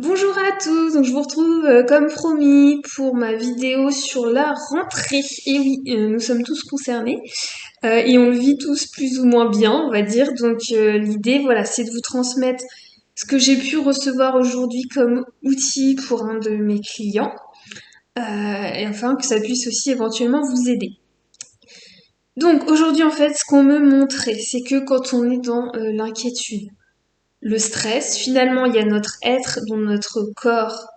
Bonjour à tous, donc je vous retrouve comme promis pour ma vidéo sur la rentrée. Et oui, nous sommes tous concernés et on le vit tous plus ou moins bien, on va dire. Donc l'idée, voilà, c'est de vous transmettre ce que j'ai pu recevoir aujourd'hui comme outil pour un de mes clients et enfin que ça puisse aussi éventuellement vous aider. Donc aujourd'hui, en fait, ce qu'on me montrait, c'est que quand on est dans l'inquiétude, le stress, finalement, il y a notre être dont notre corps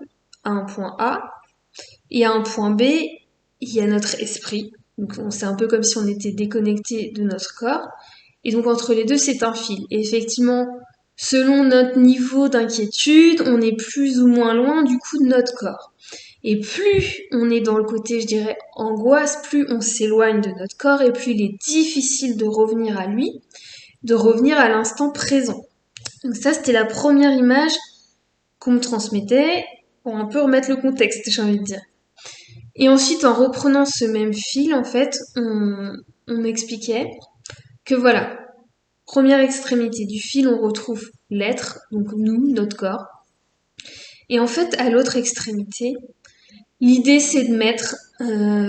a un point A et à un point B, il y a notre esprit. Donc c'est un peu comme si on était déconnecté de notre corps. Et donc entre les deux, c'est un fil. Et effectivement, selon notre niveau d'inquiétude, on est plus ou moins loin du coup de notre corps. Et plus on est dans le côté, je dirais, angoisse, plus on s'éloigne de notre corps et plus il est difficile de revenir à lui, de revenir à l'instant présent. Donc ça, c'était la première image qu'on me transmettait pour un peu remettre le contexte, j'ai envie de dire. Et ensuite, en reprenant ce même fil, en fait, on m'expliquait que voilà, première extrémité du fil, on retrouve l'être, donc nous, notre corps. Et en fait, à l'autre extrémité, l'idée c'est de mettre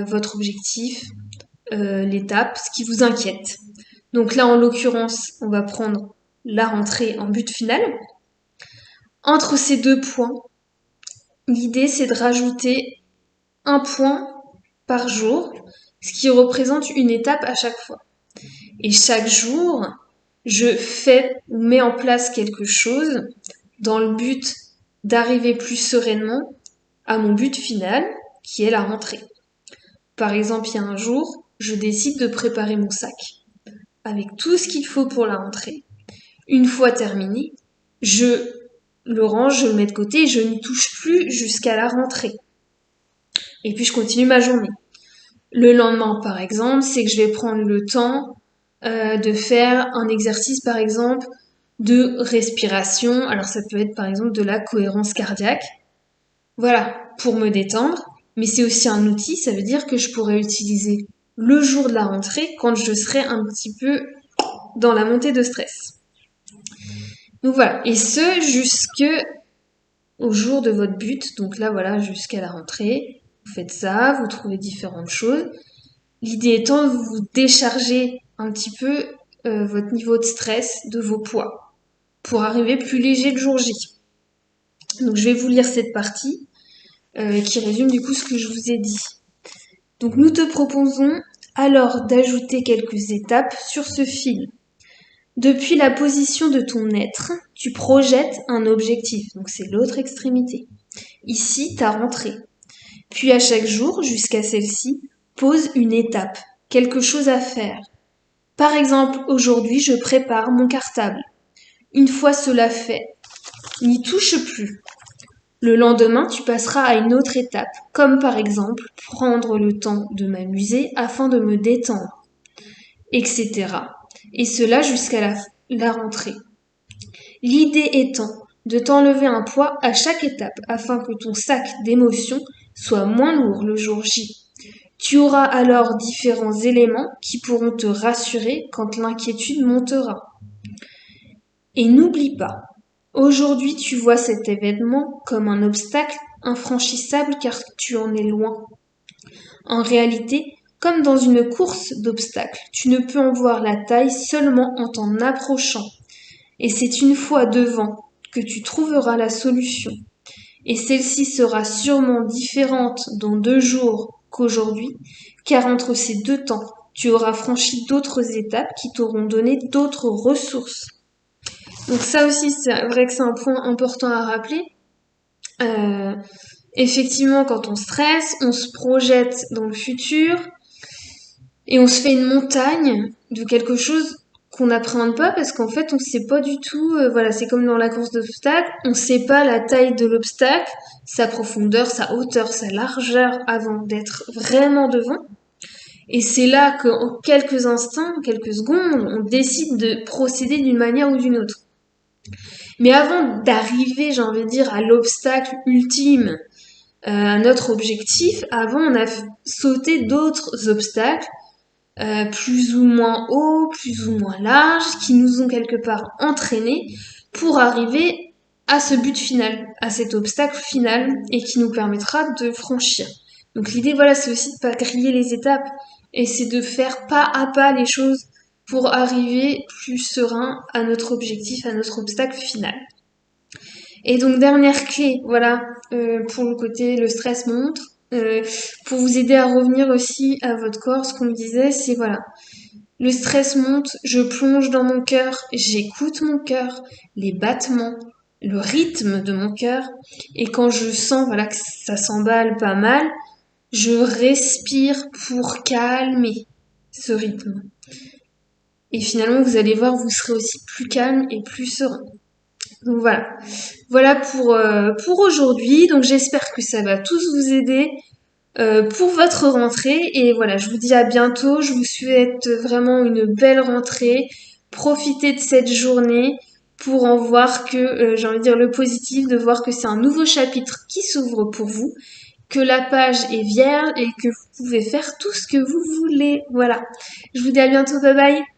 votre objectif, l'étape, ce qui vous inquiète. Donc là, en l'occurrence, on va prendre la rentrée en but final. Entre ces deux points, l'idée c'est de rajouter un point par jour, ce qui représente une étape à chaque fois. Et chaque jour, je mets en place quelque chose dans le but d'arriver plus sereinement à mon but final, qui est la rentrée. Par exemple, il y a un jour, je décide de préparer mon sac avec tout ce qu'il faut pour la rentrée. Une fois terminé, je le range, je le mets de côté et je n'y touche plus jusqu'à la rentrée. Et puis je continue ma journée. Le lendemain, par exemple, c'est que je vais prendre le temps de faire un exercice, par exemple, de respiration. Alors ça peut être, par exemple, de la cohérence cardiaque. Voilà, pour me détendre. Mais c'est aussi un outil, ça veut dire que je pourrais utiliser le jour de la rentrée quand je serai un petit peu dans la montée de stress. Donc voilà, et ce jusque au jour de votre but. Donc là, voilà, jusqu'à la rentrée. Vous faites ça, vous trouvez différentes choses. L'idée étant de vous décharger un petit peu votre niveau de stress de vos poids pour arriver plus léger le jour J. Donc je vais vous lire cette partie qui résume du coup ce que je vous ai dit. Donc nous te proposons alors d'ajouter quelques étapes sur ce fil. Depuis la position de ton être, tu projettes un objectif, donc c'est l'autre extrémité. Ici, ta rentrée. Puis à chaque jour, jusqu'à celle-ci, pose une étape, quelque chose à faire. Par exemple, aujourd'hui, je prépare mon cartable. Une fois cela fait, n'y touche plus. Le lendemain, tu passeras à une autre étape, comme par exemple prendre le temps de m'amuser afin de me détendre, etc. Et cela jusqu'à la rentrée. L'idée étant de t'enlever un poids à chaque étape afin que ton sac d'émotions soit moins lourd le jour J. Tu auras alors différents éléments qui pourront te rassurer quand l'inquiétude montera. Et n'oublie pas, aujourd'hui tu vois cet événement comme un obstacle infranchissable car tu en es loin. En réalité, comme dans une course d'obstacles, tu ne peux en voir la taille seulement en t'en approchant. Et c'est une fois devant que tu trouveras la solution. Et celle-ci sera sûrement différente dans 2 jours qu'aujourd'hui, car entre ces deux temps, tu auras franchi d'autres étapes qui t'auront donné d'autres ressources. Donc ça aussi, c'est vrai que c'est un point important à rappeler. Euh, Effectivement, quand on stresse, on se projette dans le futur et on se fait une montagne de quelque chose qu'on n'appréhende pas parce qu'en fait on sait pas du tout, voilà, c'est comme dans la course d'obstacles, on sait pas la taille de l'obstacle, sa profondeur, sa hauteur, sa largeur avant d'être vraiment devant. Et c'est là qu'en quelques instants, quelques secondes, on décide de procéder d'une manière ou d'une autre. Mais avant d'arriver, j'ai envie de dire, à l'obstacle ultime, à notre objectif, avant on a sauté d'autres obstacles plus ou moins hauts, plus ou moins larges, qui nous ont quelque part entraînés pour arriver à ce but final, à cet obstacle final, et qui nous permettra de franchir. Donc l'idée, voilà, c'est aussi de pas griller les étapes, et c'est de faire pas à pas les choses pour arriver plus serein à notre objectif, à notre obstacle final. Et donc dernière clé, voilà, pour le côté le stress montre, pour vous aider à revenir aussi à votre corps, ce qu'on me disait, c'est voilà, le stress monte, je plonge dans mon cœur, j'écoute mon cœur, les battements, le rythme de mon cœur, et quand je sens voilà que ça s'emballe pas mal, je respire pour calmer ce rythme. Et finalement, vous allez voir, vous serez aussi plus calme et plus serein. Donc voilà, voilà pour aujourd'hui. Donc j'espère que ça va tous vous aider pour votre rentrée. Et voilà, je vous dis à bientôt. Je vous souhaite vraiment une belle rentrée. Profitez de cette journée pour en voir que, j'ai envie de dire le positif, de voir que c'est un nouveau chapitre qui s'ouvre pour vous, que la page est vierge et que vous pouvez faire tout ce que vous voulez. Voilà. Je vous dis à bientôt. Bye bye.